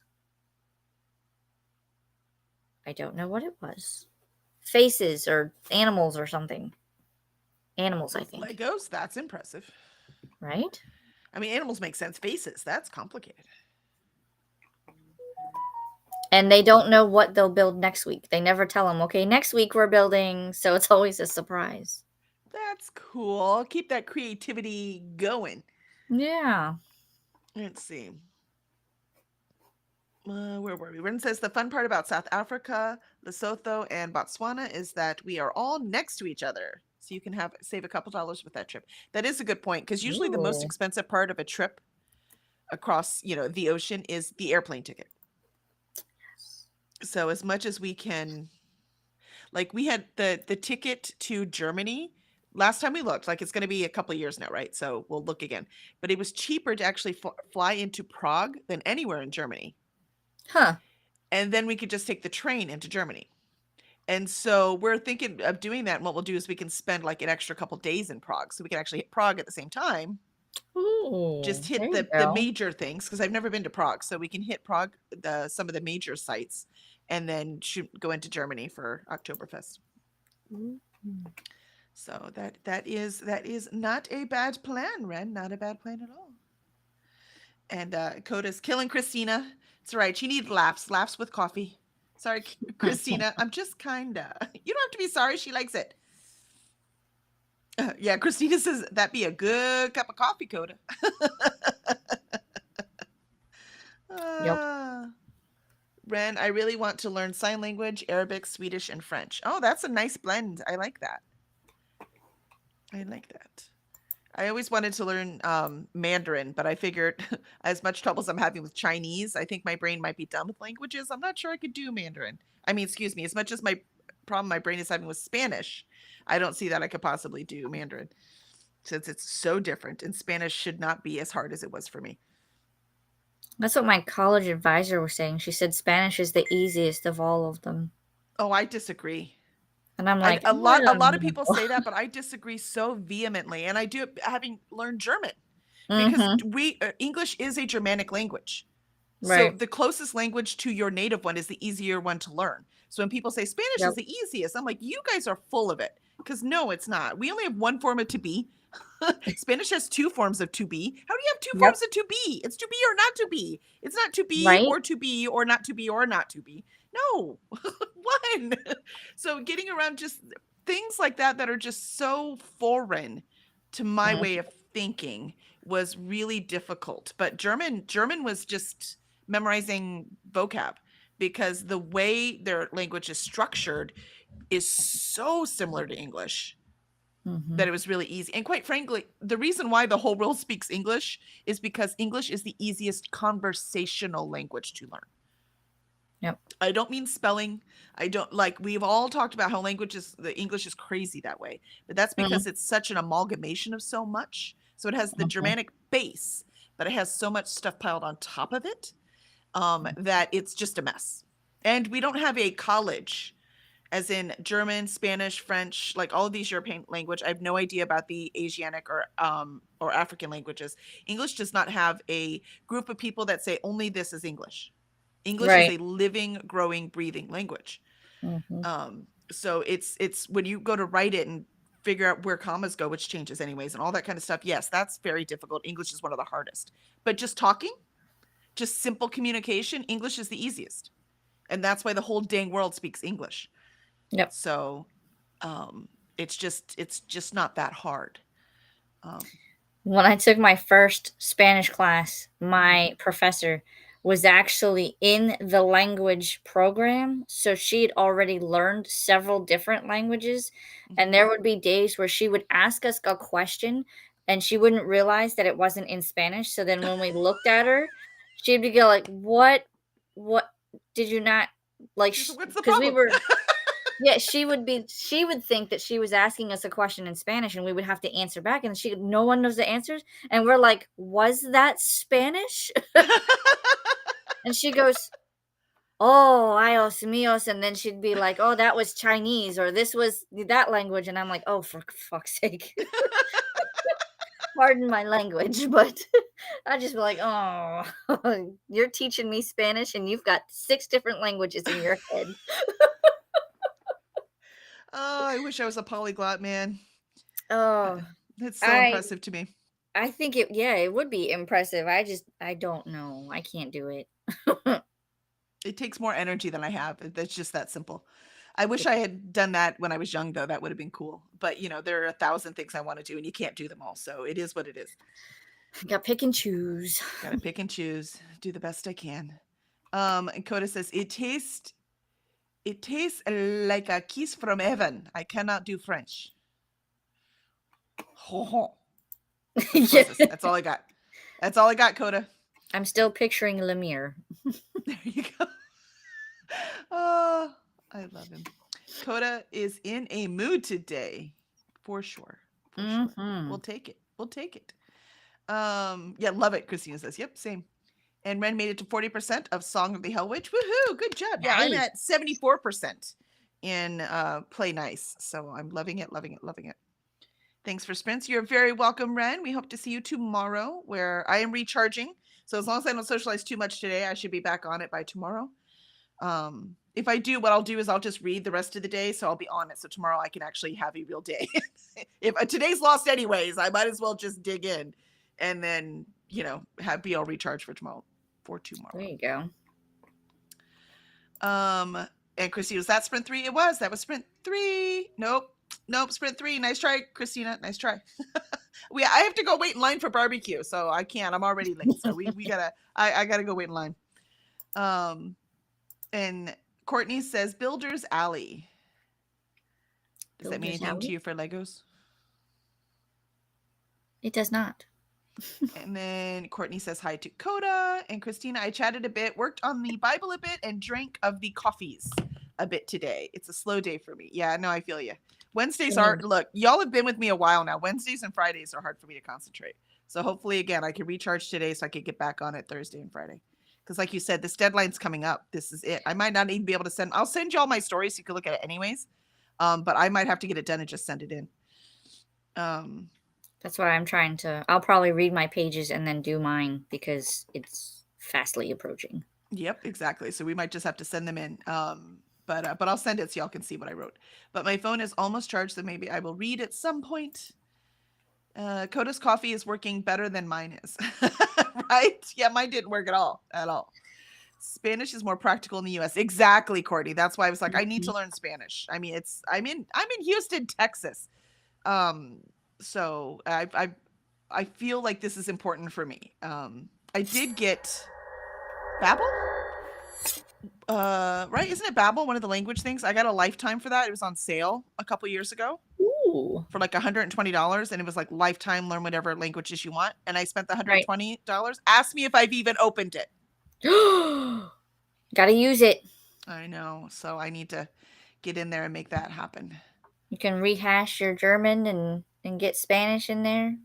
I don't know what it was. Faces or animals or something. Animals, I think. Legos? That's impressive. Right? I mean, animals make sense. Faces, that's complicated. And they don't know what they'll build next week. They never tell them, okay, next week we're building, so it's always a surprise. That's cool. Keep that creativity going. Yeah. Let's see. Where were we? Ren says the fun part about South Africa, Lesotho, and Botswana is that we are all next to each other. So you can save a couple dollars with that trip. That is a good point, because usually the most Ooh. expensive part of a trip across, the ocean is the airplane ticket. So as much as we can, like we had the ticket to Germany last time we looked, like it's going to be a couple of years now, right? So we'll look again. But it was cheaper to actually fly into Prague than anywhere in Germany. Huh. And then we could just take the train into Germany. And so we're thinking of doing that. And what we'll do is we can spend like an extra couple days in Prague. So we can actually hit Prague at the same time. Ooh, Just hit the major things, because I've never been to Prague. So we can hit Prague, some of the major sites, and then go into Germany for Oktoberfest. Mm-hmm. So that is not a bad plan, Ren. Not a bad plan at all. And Coda's killing Christina. It's all right. She needs laughs with coffee. Sorry, Christina. I'm just kinda. You don't have to be sorry. She likes it. Yeah, Christina says that'd be a good cup of coffee, Coda. Yep. Ren, I really want to learn sign language, Arabic, Swedish, and French. Oh, that's a nice blend. I like that. I always wanted to learn Mandarin, but I figured as much trouble as I'm having with Chinese, I think my brain might be done with languages. I'm not sure I could do Mandarin. I mean, excuse me, as much as my brain is having with Spanish, I don't see that I could possibly do Mandarin, since it's so different, and Spanish should not be as hard as it was for me. That's what my college advisor was saying. She said Spanish is the easiest of all of them. Oh, I disagree. And I'm like, a lot of people say that, but I disagree so vehemently. And I do it having learned German, because English is a Germanic language. Right. So the closest language to your native one is the easier one to learn. So when people say Spanish is the easiest, I'm like, you guys are full of it. Because no, it's not. We only have one form of to be. Spanish has two forms of to be. How do you have two forms of to be? It's to be or not to be. It's not to be or to be or not to be or not to be. No, one. So getting around just things like that are just so foreign to my way of thinking was really difficult. But German was just memorizing vocab, because the way their language is structured is so similar to English Mhm. that it was really easy. And quite frankly, the reason why the whole world speaks English is because English is the easiest conversational language to learn. Yep. I don't mean spelling. I don't like, we've all talked about how the English is crazy that way, but that's Mhm. because it's such an amalgamation of so much. So it has the Mhm. Germanic base, but it has so much stuff piled on top of it, that it's just a mess. And we don't have a college, as in German, Spanish, French, like all of these European language. I have no idea about the Asiatic or African languages. English does not have a group of people that say only this is English. English is Right. a living, growing, breathing language. Mhm. So it's when you go to write it and figure out where commas go, which changes anyways, and all that kind of stuff. Yes, that's very difficult. English is one of the hardest. But just talking, just simple communication, English is the easiest. And that's why the whole dang world speaks English. Yep. So it's just not that hard. When I took my first Spanish class, my professor was actually in the language program. So she'd already learned several different languages. And Mhm. there would be days where she would ask us a question and she wouldn't realize that it wasn't in Spanish. So then when we looked at her, she'd be go like, what did you not like? So what's the Because we problem? were, yeah, she would think that she was asking us a question in Spanish and we would have to answer back and no one knows the answers and we're like, "Was that Spanish?" And she goes, "Oh, Dios míos," and then she'd be like, "Oh, that was Chinese or this was that language." And I'm like, "Oh, for fuck's sake." Pardon my language, but I just be like, "Oh, you're teaching me Spanish and you've got 6 different languages in your head." Oh, I wish I was a polyglot, man. Oh, That's so I impressive to me. I think it would be impressive. I don't know. I can't do it. It takes more energy than I have. That's just that simple. I wish I had done that when I was young, though. That would have been cool. But there are 1,000 things I want to do, and you can't do them all. So it is what it is. Got pick and choose. Gotta pick and choose. Do the best I can. And Coda says it tastes like a kiss from heaven. I cannot do French. Ho ho. That's the Yeah. closest. That's all I got. That's all I got, Coda. I'm still picturing Lemire. There you go. Oh, I love him. Coda is in a mood today, for sure. For sure. Mhm. We'll take it. We'll take it. Yeah, love it. Christina says, "Yep, same." And Ren made it to 40% of Song of the Hell Witch. Woohoo! Good job. Yeah, I'm Nice. at 74% in Play Nice. So I'm loving it, loving it, loving it. Thanks for sprints. You're very welcome, Ren. We hope to see you tomorrow, where I am recharging. So as long as I don't socialize too much today, I should be back on it by tomorrow. If I do, what I'll do is I'll just read the rest of the day, so I'll be on it. So tomorrow I can actually have a real day. If today's lost anyways, I might as well just dig in, and then be all recharged for tomorrow. There you go. And Christina, was that sprint 3? It was. That was sprint 3. Nope, sprint 3. Nice try, Christina. Nice try. I have to go wait in line for barbecue, so I can't. I'm already late, so we gotta. I gotta go wait in line. And Courtney says Builder's Alley. Does that mean Builder's anything to Alley? you for Legos? It does not. And then Courtney says hi to Coda. And Christina, I chatted a bit, worked on the Bible a bit, and drank of the coffees a bit today. It's a slow day for me. Yeah, no, I feel you. Wednesdays are, look, y'all have been with me a while now. Wednesdays and Fridays are hard for me to concentrate. So hopefully, again, I can recharge today so I can get back on it Thursday and Friday. Because like you said, this deadline's coming up. This is it. I might not even be able to I'll send you all my stories so you can look at it anyways. But I might have to get it done and just send it in. That's why I'm trying to. I'll probably read my pages and then do mine because it's fastly approaching. Yep, exactly. So we might just have to send them in. But I'll send it so y'all can see what I wrote. But my phone is almost charged, so maybe I will read at some point. Coda's coffee is working better than mine is. Right? Yeah, mine didn't work at all. Spanish is more practical in the US. Exactly, Courtney. That's why I was like, I need to learn Spanish. I mean, I'm in Houston, Texas. So I feel like this is important for me. I did get Babbel. Right? Isn't it Babbel, one of the language things? I got a lifetime for that. It was on sale a couple years ago Ooh. for like $120, and it was like lifetime, learn whatever languages you want. And I spent the Right. $120. Ask me if I've even opened it. Gotta use it. I know. So I need to get in there and make that happen. You can rehash your German and get Spanish in there.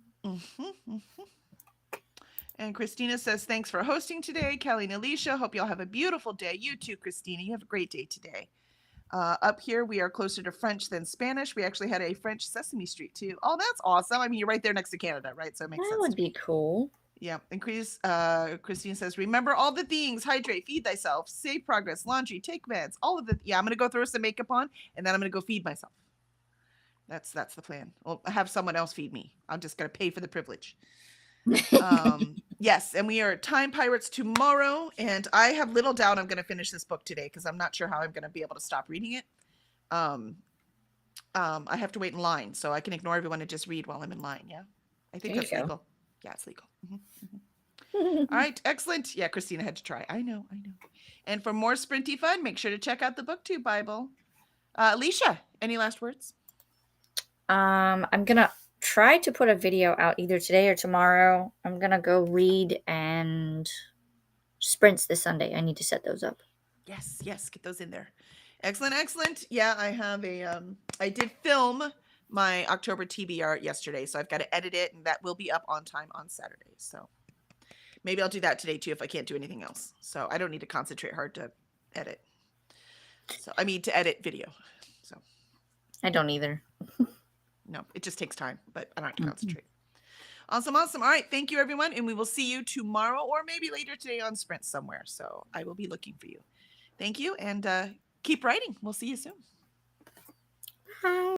And Christina says, thanks for hosting today. Kelly and Alicia, hope y'all have a beautiful day. You too, Christina. You have a great day today. Up here, we are closer to French than Spanish. We actually had a French Sesame Street too. Oh, that's awesome. I mean, you're right there next to Canada, right? So it makes That sense. would be cool. Yeah. And Christine says, remember all the things: hydrate, feed thyself, save progress, laundry, take meds, all of the. Yeah, I'm going to go throw some makeup on, and then I'm going to go feed myself. That's the plan. Well, have someone else feed me. I'm just going to pay for the privilege. Yes, and we are Time Pirates tomorrow, and I have little doubt I'm going to finish this book today because I'm not sure how I'm going to be able to stop reading it. I have to wait in line, so I can ignore everyone and just read while I'm in line. Yeah, I think There that's you go. legal. Yeah, it's legal. All right, excellent. Yeah, Christina had to try. I know. And for more sprinty fun, make sure to check out the BookTube Bible. Alicia, any last words? I'm gonna try to put a video out either today or tomorrow. I'm gonna go read and sprints this Sunday. I need to set those up. Yes, get those in there. Excellent. Yeah, I have I did film my October TBR yesterday, so I've got to edit it, and that will be up on time on Saturday. So maybe I'll do that today too if I can't do anything else. So I don't need to concentrate hard to edit. So I mean to edit video. So I don't either. no, it just takes time, but I don't have to concentrate. Awesome. All right, thank you everyone, and we will see you tomorrow or maybe later today on Sprint somewhere. So I will be looking for you. Thank you, and keep writing. We'll see you soon. Bye.